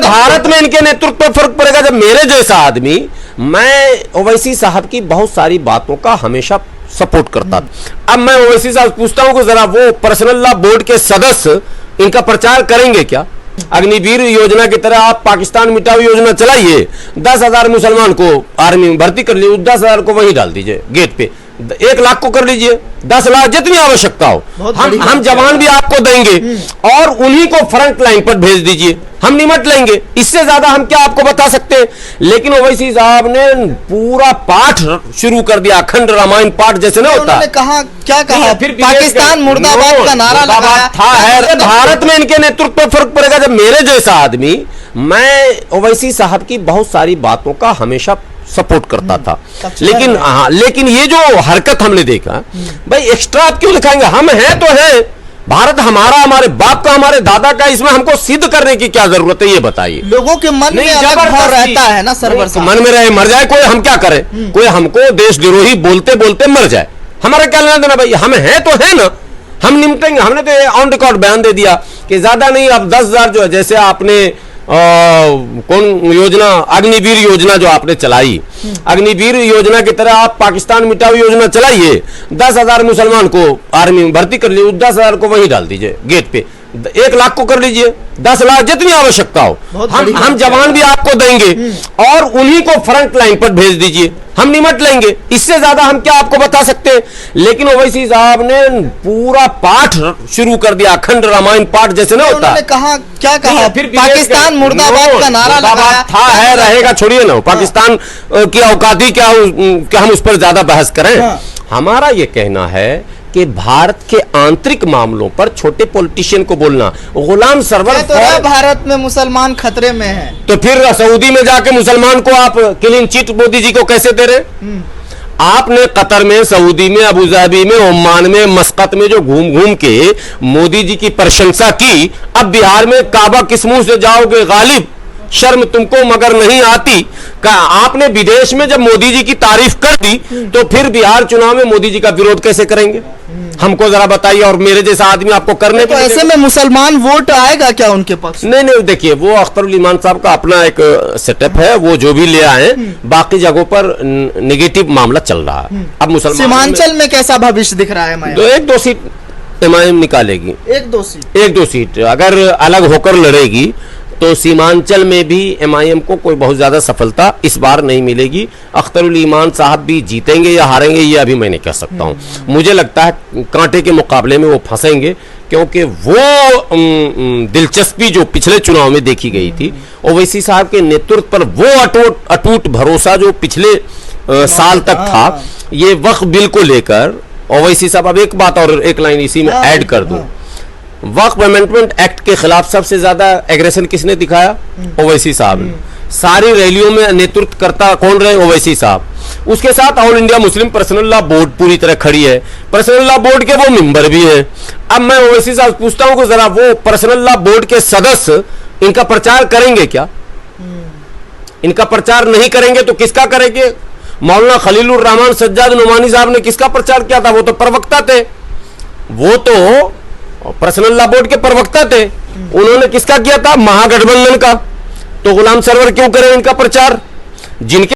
भारत में इनके नेतृत्व पर फर्क पड़ेगा जब मेरे जैसा आदमी, मैं ओवैसी साहब की बहुत सारी बातों का हमेशा सपोर्ट करता था। अब मैं ओवैसी साहब पूछता हूं कि जरा वो पर्सनल लॉ बोर्ड के सदस्य इनका प्रचार करेंगे क्या? अग्निवीर योजना की तरह आप पाकिस्तान मिटाओ योजना चलाइए, 10,000 मुसलमान को आर्मी में भर्ती कर लीजिए, 10,000 को वहीं डाल दीजिए गेट पे, 1 लाख को कर लीजिए, 10 लाख जितनी आवश्यकता हो हम जवान भी आपको देंगे और उन्हीं को फ्रंट लाइन पर भेज दीजिए, हम निमट लेंगे। इससे ज्यादा हम क्या आपको बता सकते हैं? लेकिन ओवैसी साहब ने पूरा पाठ शुरू कर दिया, अखंड रामायण पाठ जैसे ना होता। उन्होंने कहा, क्या कहा? फिर पाकिस्तान मुर्दाबाद का नारा लगाया था। है भारत में इनके नेतृत्व पर फर्क पड़ेगा जब मेरे जैसा आदमी, मैं ओवैसी साहब की बहुत सारी बातों का हमेशा सपोर्ट करता था। लेकिन लेकिन ये जो हरकत हमने देखा, भाई एक्स्ट्रा आप क्यों दिखाएंगे? हम हैं तो हैं, भारत हमारा, हमारे बाप का, हमारे दादा का, इसमें हमको सिद्ध करने की क्या जरूरत है? ये बताइए। लोगों के मन में अलग भाव रहता है ना सरवर साहब। मन में रहे, मर जाए कोई, हम क्या करें? कोई हमको देशद्रोही बोलते बोलते मर जाए, हमारा क्या लेना देना? भाई हम हैं तो है ना, हम निपटेंगे। हमने तो ऑन रिकॉर्ड बयान दे दिया कि ज्यादा नहीं, अब 10,000 जो है, जैसे आपने कौन योजना, अग्निवीर योजना जो आपने चलाई, अग्निवीर योजना की तरह आप पाकिस्तान मिटाओ योजना चलाइए, 10,000 मुसलमान को आर्मी में भर्ती कर लीजिए, 10,000 को वहीं डाल दीजिए गेट पे, 1 लाख को कर लीजिए, 10 लाख जितनी आवश्यकता हो हम जवान भी आपको देंगे और उन्हीं को फ्रंट लाइन पर भेज दीजिए, हम निमट लेंगे। इससे ज्यादा हम क्या आपको बता सकते हैं? लेकिन ओवैसी साहब ने पूरा पाठ शुरू कर दिया, अखंड रामायण पाठ जैसे ना होता। उन्होंने कहा, क्या कहा? फिर पाकिस्तान मुर्दाबाद का नारा लगाया था। है रहेगा, छोड़िए ना, पाकिस्तान की औकाती क्या हम उस पर ज्यादा बहस करें? हमारा ये कहना है कि भारत के आंतरिक मामलों पर छोटे पॉलिटिशियन को बोलना, गुलाम सरवर तो भारत में मुसलमान खतरे में है, तो फिर सऊदी में जाके मुसलमान को आप क्लीन चिट मोदी जी को कैसे दे रहे? आपने कतर में, सऊदी में, अबू धाबी में, ओमान में, मस्कत में जो घूम घूम के मोदी जी की प्रशंसा की, अब बिहार में काबा किस मुंह से जाओगे गालिब? शर्म तुमको मगर नहीं आती? का आपने विदेश में जब मोदी जी की तारीफ कर दी तो फिर बिहार चुनाव में मोदी जी का विरोध कैसे करेंगे? हमको जरा बताइए। और मेरे जैसा आदमी आपको करने तो ऐसे में मुसलमान वोट आएगा क्या उनके पक्ष? नहीं, देखिए वो अख्तरुल ईमान साहब का अपना एक सेटअप है, वो जो भी ले आए, बाकी जगहों पर नेगेटिव मामला चल रहा है। अब मुसलमान सीमांचल में कैसा भविष्य दिख रहा है? तो 1-2 सीट एमआईएम निकालेगी, 1-2 सीट अगर अलग होकर लड़ेगी तो सीमांचल में भी एमआईएम को कोई बहुत ज्यादा सफलता इस बार नहीं मिलेगी। अख्तरुल ईमान साहब भी जीतेंगे या हारेंगे ये अभी मैं नहीं कह सकता हूं। मुझे लगता है कांटे के मुकाबले में वो फंसेंगे, क्योंकि वो दिलचस्पी जो पिछले चुनाव में देखी गई थी, ओवैसी साहब के नेतृत्व पर वो अटूट भरोसा जो पिछले साल तक था, ये वक्फ बिल को लेकर ओवैसी साहब, अब एक बात और एक लाइन इसी में ऐड कर दूं, वक्फ अमेंडमेंट एक्ट के खिलाफ सबसे ज्यादा एग्रेशन किसने दिखाया? ओवैसी साहब ने। सारी रैलियों में नेतृत्व करता कौन रहे? ओवैसी साहब। उसके साथ all India Muslim personal law board पूरी तरह खड़ी है, पर्सनल लॉ बोर्ड के वो मेंबर भी हैं। अब मैं ओवैसी साहब पूछता हूं कि जरा वो पर्सनल लॉ बोर्ड के सदस्य इनका प्रचार करेंगे क्या? इनका प्रचार नहीं करेंगे तो किसका करेंगे? मौलाना खलीलुर रहमान सज्जाद नुमानी साहब ने किसका प्रचार किया था? वो तो प्रवक्ता थे, वो तो पर्सनल लॉ बोर्ड के प्रवक्ता थे। उन्होंने किसका किया था? महागठबंधन का। तो गुलाम सरवर क्यों करें इनका प्रचार? जिनके